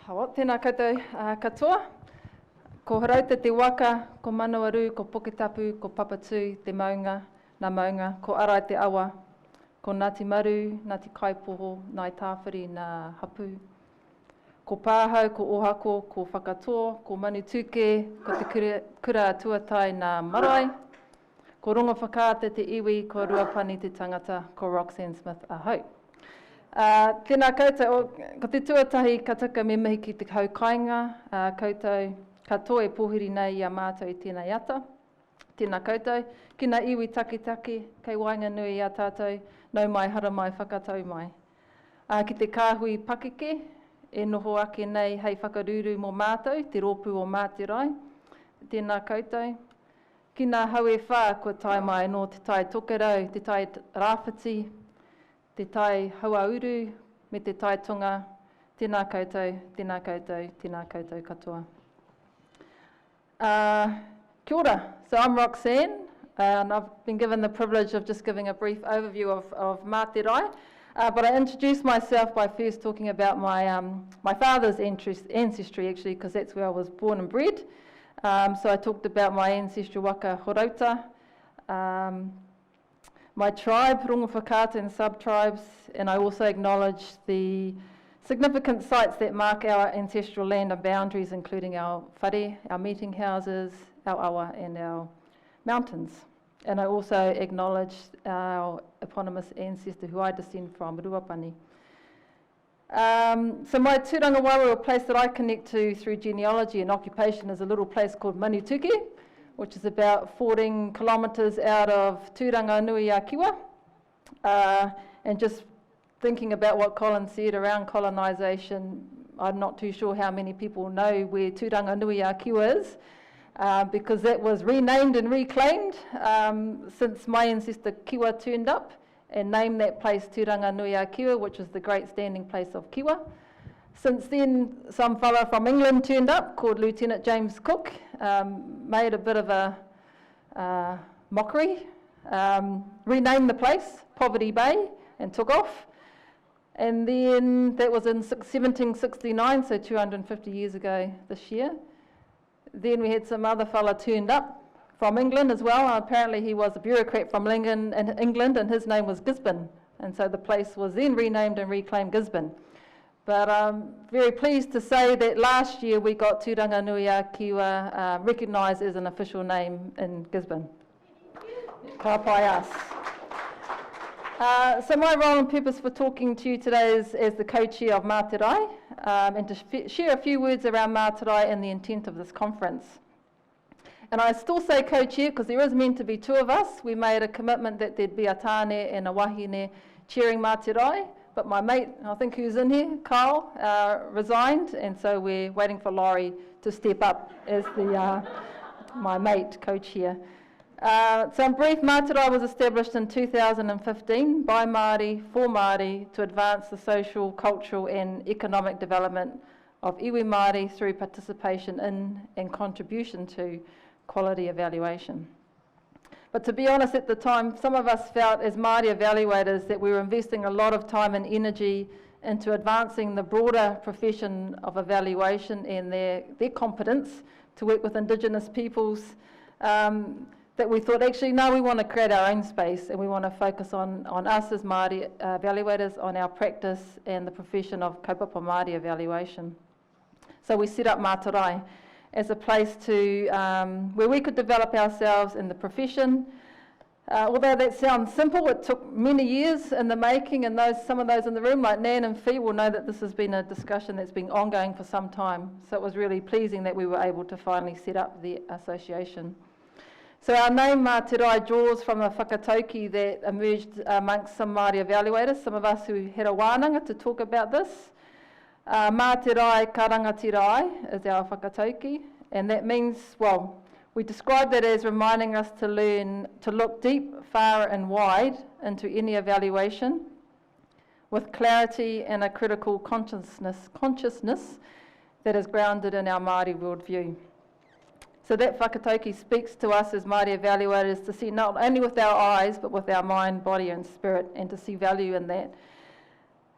Tēnā koutou katoa. Ko harauta te waka, ko Manawaru, ko Poketapu, ko Papatū, te maunga, ngā maunga, ko Arai te awa, ko Ngāti Maru, Ngāti Kaipoho, Ngāi Tāwhiri, ngā hapu. Ko Pāhau, ko Ohako, ko Whakatoa, ko Manutuke, ko te kura tuatai ngā marae. Ko Rongo Whakaata te iwi, ko Ruapani te tangata, ko Roxanne Smith ahau. Tēnā koutou, ko te tuatahi ka taka me mihi ki te haukainga, koutou katoa e pōhiri nei i a mātou i tēnei ata. Tēnā koutou, ki ngā iwi takitaki, kei wainga nui i a tātou, nau mai hara mai whakatau mai. Ki te kāhui pakeke, e noho ake nei hei whakaruru mō mātou, te rōpū o Mātirai. Tēnā koutou. Ki ngā haue whā kua tai mai no te tai tokerau, te tai rāwhiti, te tai hauauru, me te tai tunga. Tēnā koutou, tēnā koutou, tēnā koutou katoa. Kia ora. So I'm Roxanne, and I've been given the privilege of just giving a brief overview of Mātirai. But I introduced myself by first talking about my father's ancestry, actually, because that's where I was born and bred. So I talked about my ancestral waka horauta, my tribe, Rongo Whakaata and sub-tribes, and I also acknowledged the significant sites that mark our ancestral land and boundaries, including our whare, our meeting houses, our awa and our mountains. And I also acknowledged our eponymous ancestor who I descend from, Ruapani. So my tūranga waru, a place that I connect to through genealogy and occupation, is a little place called Manutuke, which is about 14 kilometres out of Tūranganui-a-Kiwa. And just thinking about what Colin said around colonisation, I'm not too sure how many people know where Tūranganui-a-Kiwa is, because that was renamed and reclaimed since my ancestor Kiwa turned up and named that place Tūranganui-a-Kiwa, which is the great standing place of Kiwa. Since then, some fellow from England turned up called Lieutenant James Cook, made a bit of a mockery, renamed the place Poverty Bay, and took off. And then that was in 1769, so 250 years ago this year. Then we had some other fella turned up from England as well. Apparently he was a bureaucrat from England, and his name was Gisborne. And so the place was then renamed and reclaimed Gisborne. But I'm very pleased to say that last year we got Tūranganui-a-Kiwa recognised as an official name in Gisborne. Ka pai us. So my role and purpose for talking to you today is as the co-chair of Mātirai, and to share a few words around Mātirai and the intent of this conference. And I still say co-chair because there is meant to be two of us. We made a commitment that there'd be a tāne and a wahine chairing Mātirai, but my mate, I think who's in here, Carl, resigned, and so we're waiting for Laurie to step up as my mate co-chair. So in brief, Mātirai was established in 2015 by Māori, for Māori, to advance the social, cultural and economic development of iwi Māori through participation in and contribution to quality evaluation. But to be honest, at the time, some of us felt as Māori evaluators that we were investing a lot of time and energy into advancing the broader profession of evaluation and their competence to work with Indigenous peoples, that we thought, actually, no, we want to create our own space and we want to focus on us as Māori evaluators, on our practice and the profession of kaupapa Māori evaluation. So we set up Mātirai as a place to where we could develop ourselves in the profession. Although that sounds simple, it took many years in the making, and some of those in the room, like Nan and Fee, will know that this has been a discussion that's been ongoing for some time. So it was really pleasing that we were able to finally set up the association. So our name Mātirai draws from a whakatauki that emerged amongst some Māori evaluators, some of us who had a wānanga to talk about this. Mātirai ka rangatirai is our whakatauki, and that means, well, we describe that as reminding us to learn to look deep, far and wide into any evaluation with clarity and a critical consciousness that is grounded in our Māori worldview. So that whakatauki speaks to us as Māori evaluators to see not only with our eyes, but with our mind, body and spirit, and to see value in that.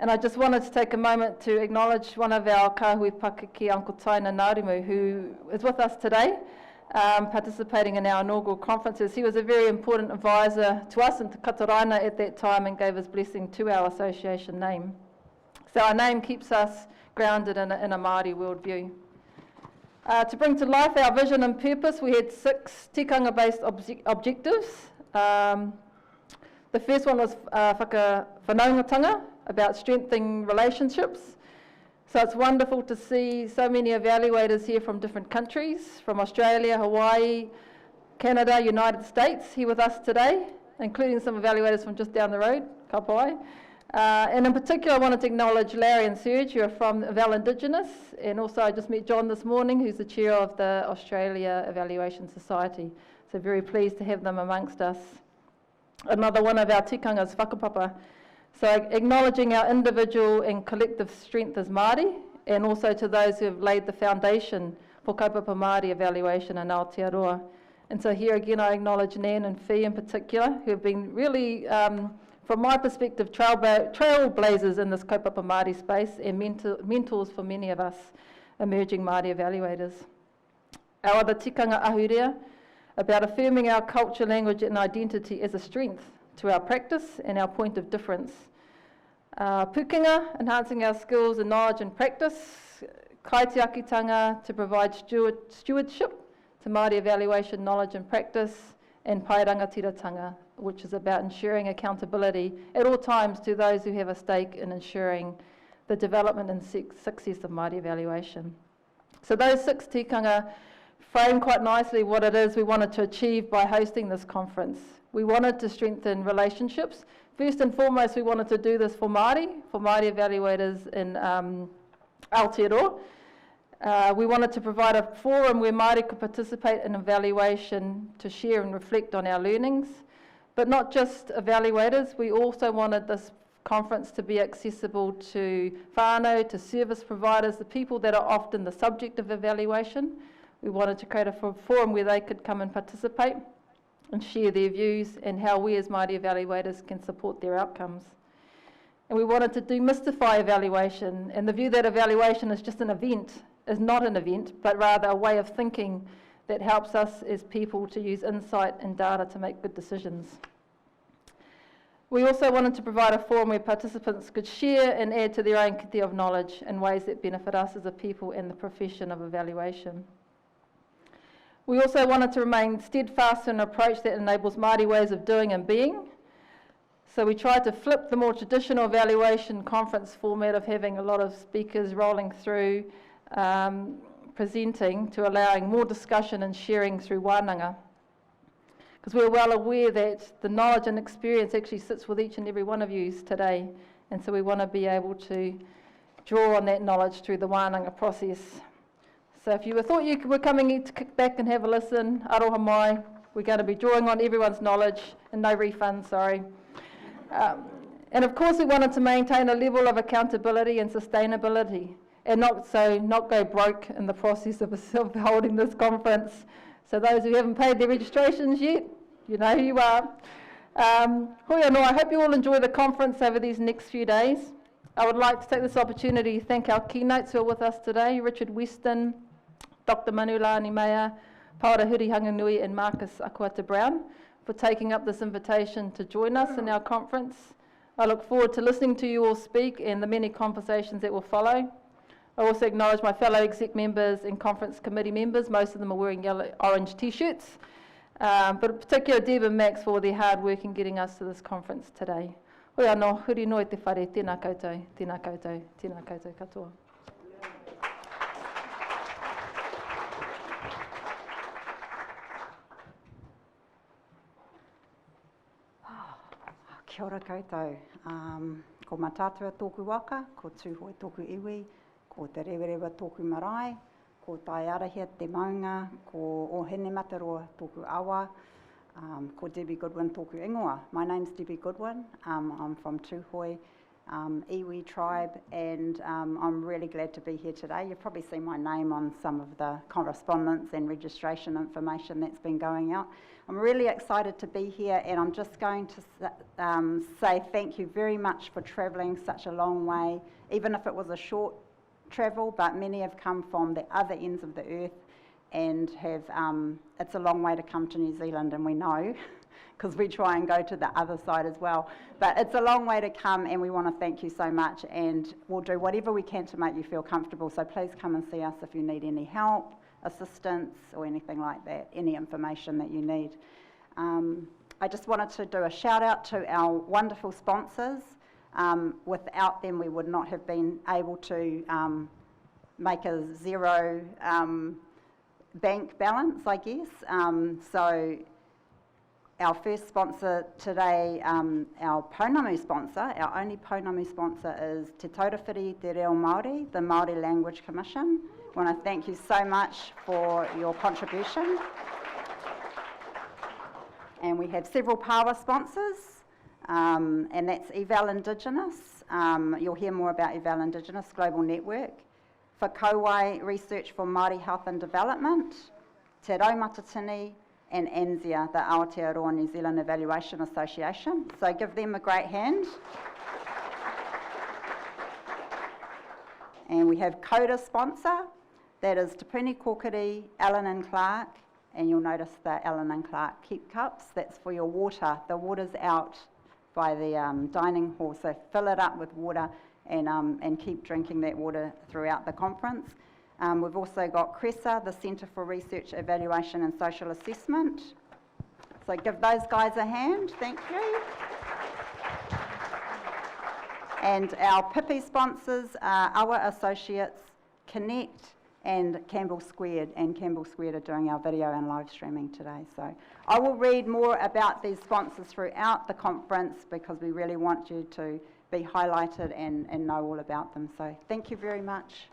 And I just wanted to take a moment to acknowledge one of our kahui pakeke, Uncle Taina Ngārimu, who is with us today, participating in our inaugural conferences. He was a very important advisor to us and to Kataraina at that time and gave his blessing to our association name. So our name keeps us grounded in a Māori worldview. To bring to life our vision and purpose, we had 6 tikanga-based objectives. The first one was whanaungatanga, about strengthening relationships. So it's wonderful to see so many evaluators here from different countries, from Australia, Hawaii, Canada, United States, here with us today, including some evaluators from just down the road, ka pai. And in particular, I wanted to acknowledge Larry and Serge, who are from Indigenous, and also I just met John this morning, who's the chair of the Australia Evaluation Society. So very pleased to have them amongst us. Another one of our tikanga is whakapapa. So acknowledging our individual and collective strength as Māori, and also to those who have laid the foundation for kaupapa Māori evaluation in Aotearoa. And so here again I acknowledge Nan and Fee in particular, who have been really, from my perspective, trailblazers in this kaupapa Māori space and mentors for many of us emerging Māori evaluators. Our other tikanga ahurea, about affirming our culture, language and identity as a strength to our practice and our point of difference. Pukinga, enhancing our skills and knowledge and practice. Kaitiakitanga, to provide stewardship to Māori evaluation knowledge and practice. And pairangatiratanga, which is about ensuring accountability at all times to those who have a stake in ensuring the development and success of Māori evaluation. So those 6 tikanga frame quite nicely what it is we wanted to achieve by hosting this conference. We wanted to strengthen relationships. First and foremost, we wanted to do this for Māori evaluators in Aotearoa. We wanted to provide a forum where Māori could participate in evaluation to share and reflect on our learnings. But not just evaluators, we also wanted this conference to be accessible to whānau, to service providers, the people that are often the subject of evaluation. We wanted to create a forum where they could come and participate and share their views and how we as Māori evaluators can support their outcomes. And we wanted to demystify evaluation and the view that evaluation is just an event, is not an event, but rather a way of thinking that helps us as people to use insight and data to make good decisions. We also wanted to provide a forum where participants could share and add to their own kete of knowledge in ways that benefit us as a people and the profession of evaluation. We also wanted to remain steadfast in an approach that enables Māori ways of doing and being. So we tried to flip the more traditional evaluation conference format of having a lot of speakers rolling through, presenting, to allowing more discussion and sharing through wānanga. Because we're well aware that the knowledge and experience actually sits with each and every one of you today. And so we want to be able to draw on that knowledge through the wānanga process. So if you thought you were coming in to kick back and have a listen, aroha mai, we're going to be drawing on everyone's knowledge, and no refund, sorry. And of course we wanted to maintain a level of accountability and sustainability, and not go broke in the process of holding this conference. So those who haven't paid their registrations yet, you know who you are. Hoi anō, I hope you all enjoy the conference over these next few days. I would like to take this opportunity to thank our keynotes who are with us today, Richard Weston, Dr. Manulani Mea, Paora Huri Hanganui and Marcus Akuata Brown for taking up this invitation to join us in our conference. I look forward to listening to you all speak and the many conversations that will follow. I also acknowledge my fellow exec members and conference committee members. Most of them are wearing orange t-shirts, but in particular Deb and Max for their hard work in getting us to this conference today. Hoi anō, huri no te whare, tēnā koutou, tēnā koutou, tēnā koutou katoa. Kia ora koutou. Ko mātātua tōku waka, ko tūhoi tōku iwi, ko te rewerewa tōku marae, ko tai arahia te maunga, ko o hene mataroa tōku awa, ko Debbie Goodwin tōku ingoa. My name's Debbie Goodwin. I'm from Tūhoi, iwi tribe, and I'm really glad to be here today. You've probably seen my name on some of the correspondence and registration information that's been going out. I'm really excited to be here, and I'm just going to say thank you very much for travelling such a long way, even if it was a short travel, but many have come from the other ends of the earth and have, it's a long way to come to New Zealand, and we know, because we try and go to the other side as well. But it's a long way to come, and we want to thank you so much, and we'll do whatever we can to make you feel comfortable. So please come and see us if you need any help, assistance, or anything like that, any information that you need. I just wanted to do a shout out to our wonderful sponsors. Without them, we would not have been able to make a zero bank balance, I guess. So our first sponsor today, our Pounamu sponsor, our only Pounamu sponsor is Te Taurawhiri Te Reo Māori, the Māori Language Commission. I want to thank you so much for your contribution. And we have several power sponsors, and that's Eval Indigenous. You'll hear more about Eval Indigenous Global Network. Whakauai Research for Māori Health and Development, Te Raumatatini, and ANZIA, the Aotearoa New Zealand Evaluation Association. So give them a great hand. And we have CODA sponsor, that is Te Puni Kōkiri, Allen and Clark, and you'll notice the Allen and Clark keep cups. That's for your water. The water's out by the dining hall, so fill it up with water and keep drinking that water throughout the conference. We've also got CRESA, the Centre for Research, Evaluation and Social Assessment. So give those guys a hand, thank you. And our PIPI sponsors are our associates, Connect and Campbell Squared, and Campbell Squared are doing our video and live streaming today. So I will read more about these sponsors throughout the conference because we really want you to be highlighted and know all about them. So thank you very much.